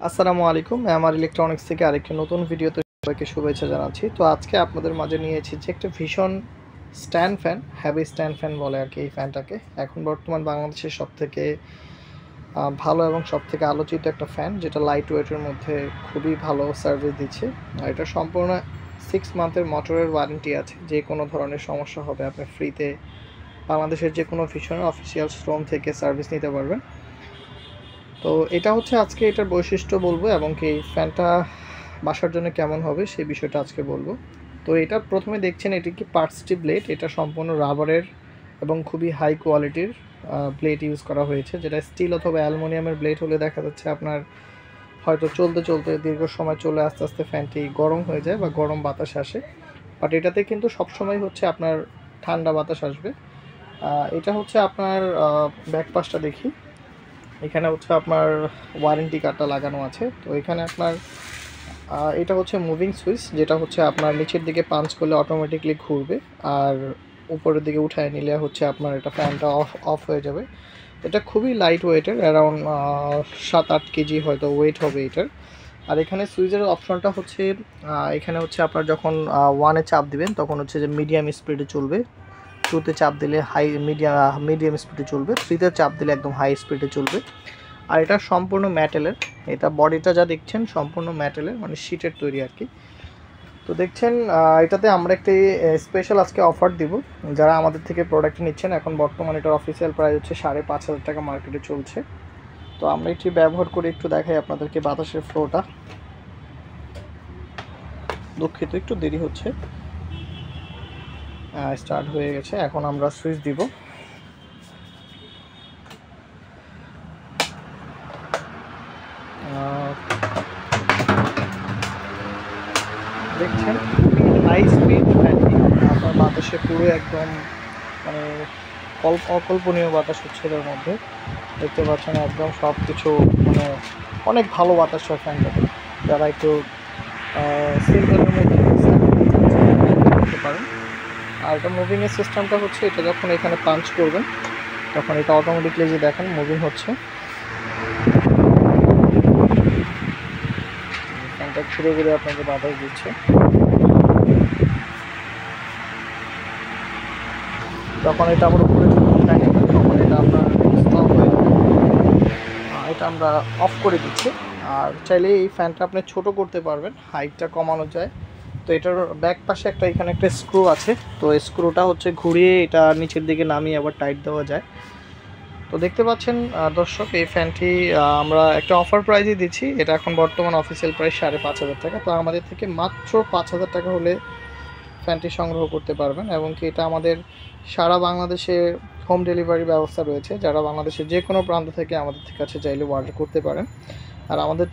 আসসালামু আলাইকুম। আমার ইলেকট্রনিক্স থেকে আরেকটি নতুন ভিডিওতে সবাইকে শুভেচ্ছা জানাচ্ছি। তো আজকে আপনাদের মাঝে নিয়ে এসেছি একটা ভীষণ stand fan, heavy stand fan বলে আর কি এই ফ্যানটাকে। এখন বর্তমান বাংলাদেশের সবথেকে ভালো এবং সবথেকে আলোচিত একটা ফ্যান, যেটা লাইট ওয়েটের মধ্যে খুবই ভালো সার্ভিস দিচ্ছে। আর এটা সম্পূর্ণ 6 মান্থের মোটরের ওয়ারেন্টি আছে। যে কোনো ধরনের সমস্যা হবে আপনি ফ্রিতে বাংলাদেশের যে কোনো ভীষণের অফিসিয়াল শোরুম থেকে সার্ভিস নিতে পারবেন। তো এটা হচ্ছে আজকে এটার বৈশিষ্ট্য বলবো এবং কি এই ফ্যানটা বাসার জন্য কেমন হবে সেই বিষয়টা আজকে বলবো। তো এটা প্রথমে দেখছেন এটি কি পার্টসটি ব্লেড, এটা সম্পূর্ণ রাবারের এবং খুবই হাই কোয়ালিটির ব্লেড ইউজ করা হয়েছে। যেটা স্টিল অথবা অ্যালুমিনিয়ামের ব্লেড হলে দেখা যাচ্ছে আপনার হয়তো চলতে চলতে দীর্ঘ সময় চলে আস্তে আস্তে ফ্যানটি গরম হয়ে যায় বা গরম বাতাস আসে, বাট এটাতে কিন্তু সবসময় হচ্ছে আপনার ঠান্ডা বাতাস আসবে। এটা হচ্ছে আপনার ব্যাক পাশটা দেখি, এখানে হচ্ছে আপনার ওয়ারেন্টি কার্ডটা লাগানো আছে। তো এখানে আপনার এটা হচ্ছে মুভিং সুইচ, যেটা হচ্ছে আপনার নিচের দিকে পাঞ্চ করলে অটোমেটিকলি ঘুরবে, আর উপরের দিকে উঠায় নিলে হচ্ছে আপনার এটা ফ্যানটা অফ হয়ে যাবে। এটা খুবই লাইট ওয়েটের, অ্যারাউন্ড 7-8 কেজি হয়তো ওয়েট হবে এটার। আর এখানে সুইচের অপশনটা হচ্ছে এখানে হচ্ছে আপনার যখন 1-এ চাপ দিবেন তখন হচ্ছে যে মিডিয়াম স্পিডে চলবে, 2-তে চাপ দিলে মিডিয়াম স্পিডে চলবে, 3-তে চাপ দিলে একদম হাই স্পিডে চলবে। আর এটা সম্পূর্ণ মেটালের, এটা বডিটা যা দেখছেন সম্পূর্ণ মেটালের, মানে শীটের তৈরি আর কি। তো দেখছেন এটাতে আমরা একটি স্পেশাল আজকে অফার দিব যারা আমাদের থেকে প্রোডাক্ট নিচ্ছেন। এখন বর্তমানে এটার অফিসিয়াল প্রাইস হচ্ছে 5,500 টাকা মার্কেটে চলছে। তো আমরা এটি ব্যবহার করে একটু দেখাই আপনাদেরকে বাতাসের ফ্লোটা। দুঃখিত একটু দেরি হচ্ছে, স্টার্ট হয়ে গেছে। এখন আমরা সুইচ দিব। দেখছেন হাই স্পিড ফ্যানটি আপনার বাতাসে পুরো একদম মানে অকল্পনীয় বাতাস হচ্ছে এর মধ্যে। দেখতে পাচ্ছেন একদম সব কিছু মানে অনেক ভালো বাতাস হয় ফ্যানটাতে। যারা একটু সিম্পলের মধ্যে করতে পারেন। আর এটা মুভিংয়ের সিস্টেমটা হচ্ছে এটা যখন এখানে পাঞ্চ করবেন তখন এটা অটোমেটিকলি যে দেখেন মুভিং হচ্ছে, ফ্যানটা ঘুরে ঘুরে আপনাকে বাতাস দিচ্ছে। যখন এটা আমরা উপরে থাকে তখন এটা আপনার স্টপ হয়ে যাবে, এটা আমরা অফ করে দিচ্ছি। আর চাইলে এই ফ্যানটা আপনি ছোট করতে পারবেন, হাইটটা কমানো যায়। তো এটার ব্যাক পাশে এখানে একটা স্ক্রু আছে, তো স্ক্রুটা হচ্ছে ঘুরিয়ে এটা নিচের দিকে নামিয়ে আবার টাইট দেওয়া যায়। তো দেখতে পাচ্ছেন দর্শক, এই ফ্যানটি আমরা একটা অফার প্রাইজে দিচ্ছি। এটা এখন বর্তমান অফিসিয়াল প্রাইস 5,500 টাকা। তো আমাদের থেকে মাত্র 5,000 টাকা হলে ফ্যানটি সংগ্রহ করতে পারবেন। এবং কি এটা আমাদের সারা বাংলাদেশে হোম ডেলিভারি ব্যবস্থা রয়েছে। যারা বাংলাদেশের যে কোনো প্রান্ত থেকে আমাদের কাছে চাইলে অর্ডার করতে পারেন। আর আমাদের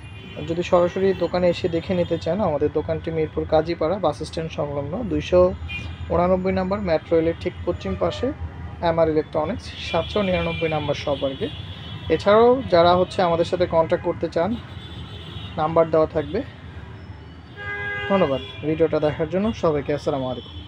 যদি সরাসরি দোকানে এসে দেখে নিতে চান, আমাদের দোকানটি মিরপুর কাজীপাড়া বাস স্ট্যান্ড সংলগ্ন 289 নম্বর মেট্রো রেলের ঠিক পশ্চিম পাশে আমার ইলেকট্রনিক্স, 799 নাম্বার সম্পর্কে। এছাড়াও যারা হচ্ছে আমাদের সাথে কন্ট্যাক্ট করতে চান, নাম্বার দেওয়া থাকবে। ধন্যবাদ ভিডিওটা দেখার জন্য সবাইকে। আসসালামু আলাইকুম।